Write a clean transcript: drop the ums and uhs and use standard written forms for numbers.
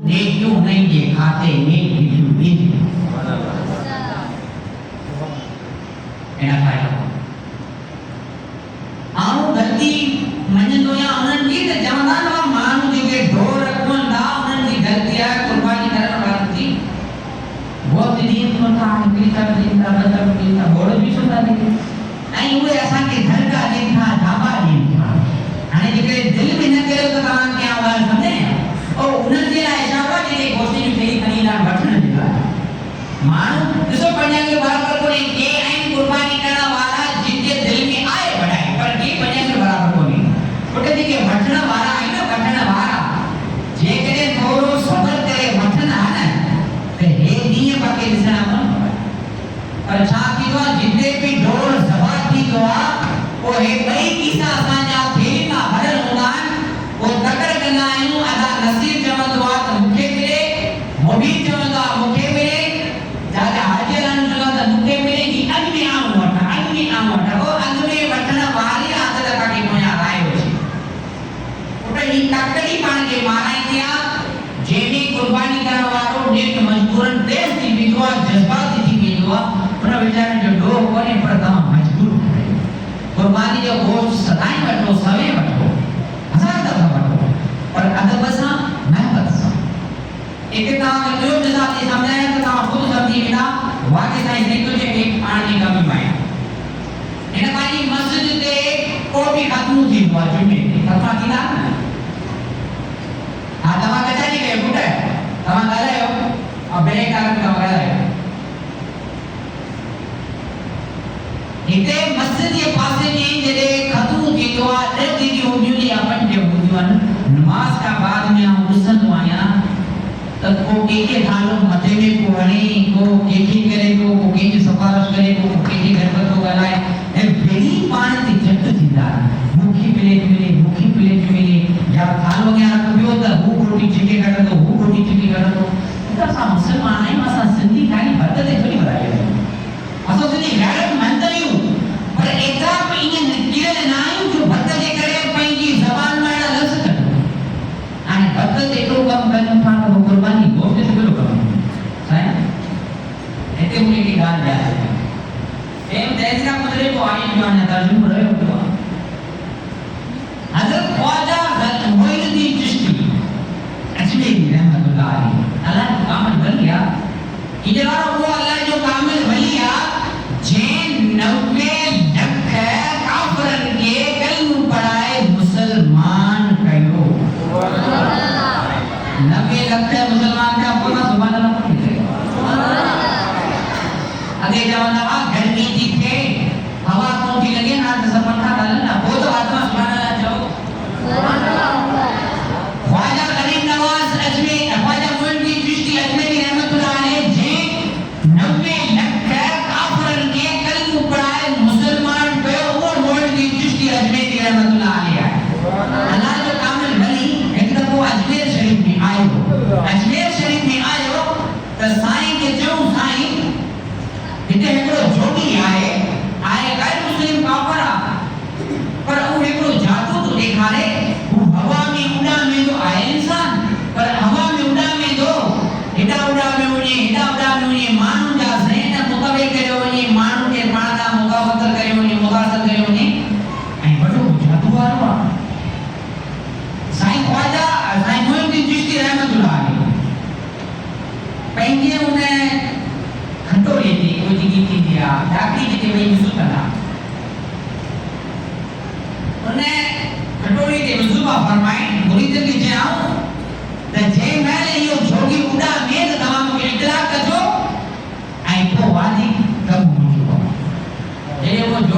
नेकियूं नहीं जे खाते नेक विधियूं विधि एना पाए आऊं गलती मञंदो या उन्हनि जी त चवंदा न माण्हू जेके ढोर रखनि था उन्हनि जी गलती आहे कुर्बानी करण वारनि जी बहुत दिन तो था हिकिड़ी तरफ़ दिन था ॿ तरफ़ दिन था घोड़ बि छो था ॾियनि ऐं उहे असांखे दरगाह ॾियनि था ढाबा ॾियनि था हाणे जेके दिलि में न कयो त तव्हांखे आवाज़ सम्झायां ओ उन्हनि जे लाइ छा बि जेके गोश्ती जूं थेली खणी ईंदा वठण जे लाइ माण्हू ॾिसो पंहिंजा खे बराबरि कोन्हे के आहिनि कुर्बानी करण वारा जिन जे दिलि में आहे वॾाई पर के पंहिंजा खे बराबरि कोन्हे पुट जेके वठण वारा आहिनि न वठण वारा जेकॾहिं थोरो सबर करे वठंदा न त हे ॾींहं बाक़ी ॾिसणा कोन पर छा थींदो आहे जिते बि ढोर ज़बा थींदो आहे पोइ हे ॿई क़िसा असांजा थेली मां भरियल हूंदा आहिनि पोइ तकड़ कंदा आहियूं अदा नसीर चवंदो आहे त मूंखे मिले मुबीन चवंदो आहे मूंखे मिले दादा हाजिरान चवंदो आहे त मूंखे मिले की अॻु में आऊं वठां अॻु में आऊं वठां ओ अॻु में वठण वारी आदत काॾे पोयां रायो हुजे पुट ही तकड़ी पाण खे माराईंदी आहे जंहिंमें कुर्बानी करण वारो नेक मजबूरन तेज़ थी वेंदो आहे जज़्बाती थी वेंदो आहे उन वीचारनि जो ॾोह कोन्हे पर तव्हां मजबूर कुर्बानी जो गोश्त सदाईं वठो सवे वठो हज़ार दफ़ा वठो पर अदब सां महबत सां एक तव्हांखे ॿियो मिसाल थी सम्झायां त तव्हां ख़ुदि सम्झी वेंदा वाक़ई साईं जेको चए पाण जी कमी आहे हिन पंहिंजी मस्जिद ते को बि ख़त्म थींदो आहे जुमे ते ख़त्म थींदा न हा तव्हां कचाई कयो पुट तव्हां ॻाल्हायो ऐं ॿिए कारण तव्हां ॻाल्हायो हिते मस्जिद जे पासे में जॾहिं ख़त्म थींदो आहे ॾह दीदियूं हूंदियूं आहिनि या 5 हूंदियूं आहिनि नमाज़ खां बाद में आउं ॾिसंदो आहियां त को कंहिंखे थालो मथे में को हणे को कंहिंखे करे को कंहिंजी सिफारिश करे को कंहिंजे घर पर थो ॻाल्हाए ऐं ॿई पाण ते झट थींदा मूंखे प्लेट मिले या थालो अॻियां रखियो त हू रोटी छिके कढंदो हू रोटी छिके कढंदो त असां मुस्लमान आहियूं असां सिंधी खाली भत ते थोरी वधाए असां सिंधी गैरत मंद आहियूं पर एतिरा बि ईअं निकिरल न आहियूं जो भत जे करे पंहिंजी ज़बान मां अहिड़ा लफ़्ज़ कढूं हाणे भत ते एतिरो कमु कयूं था त कुर्बानी गोश्त ते कहिड़ो कमु साईं हिते मूंखे हिकिड़ी ॻाल्हि यादि आई तहज़ीरा गुज़रे पोइ आई जो हाणे तर्जुमो रहियो पियो आहे हज़रत ख्वाजा मोइनुद्दीन चिश्ती अजमेरी रहमतुल्लाह अलैह अल्लाह जो कामिल वली आहे हीअ वारो उहो अल्लाह जो कामिल वली आहे जंहिं 90 लख काफ़िरनि खे कलमो पढ़ाए मुसलमान कयो 90 लख मुसलमान थिया पोइ मां सुभाणे अल्लाह पढ़ी अॻे चवंदा हुआ गर्मी थी थिए हवा कोन थी लॻे न त सभु पंखा हलनि न पोइ त आत्मा सुभाणे अल्लाह चओ ख्वाजा गरीब नवाज़ अजमेर ख्वाजा मोइनुद्दीन चिश्ती अजमेरी रहमतुल्लाह अलैह जंहिं 90 लख काफ़िरनि खे कलमो पढ़ाए मुसलमान कयो उहो मोइनुद्दीन चिश्ती अजमेरी रहमतुल्लाह अलैह अल्लाह जो कामिल वली हिकु दफ़ो अजमेर शरीफ में आयो त साईं खे चयूं साईं हिते हिकिड़ो जोगी आहे गैर मुस्लिम काफ़िर आहे पर हू हिकिड़ो जादू थो ॾेखारे हू हवा में उॾाम वेंदो आहे इंसान पर हवा में उॾाम वेंदो हेॾा उॾाम में वञे माण्हुनि जा ज़हन मुतबे करे वञे माण्हू खे पाण सां मुगाफ़त करे वञे ऐं वॾो जादू वारो आहे साईं ख्वाजा साईं मोइनुद्दीन चिश्ती रहमतुल्लाह अलैह पंहिंजे उन खटोले ते कोई जेकी थींदी आहे डाकरी जिते वेही वज़ू कंदा उन खटोले ते वज़ू फरमाए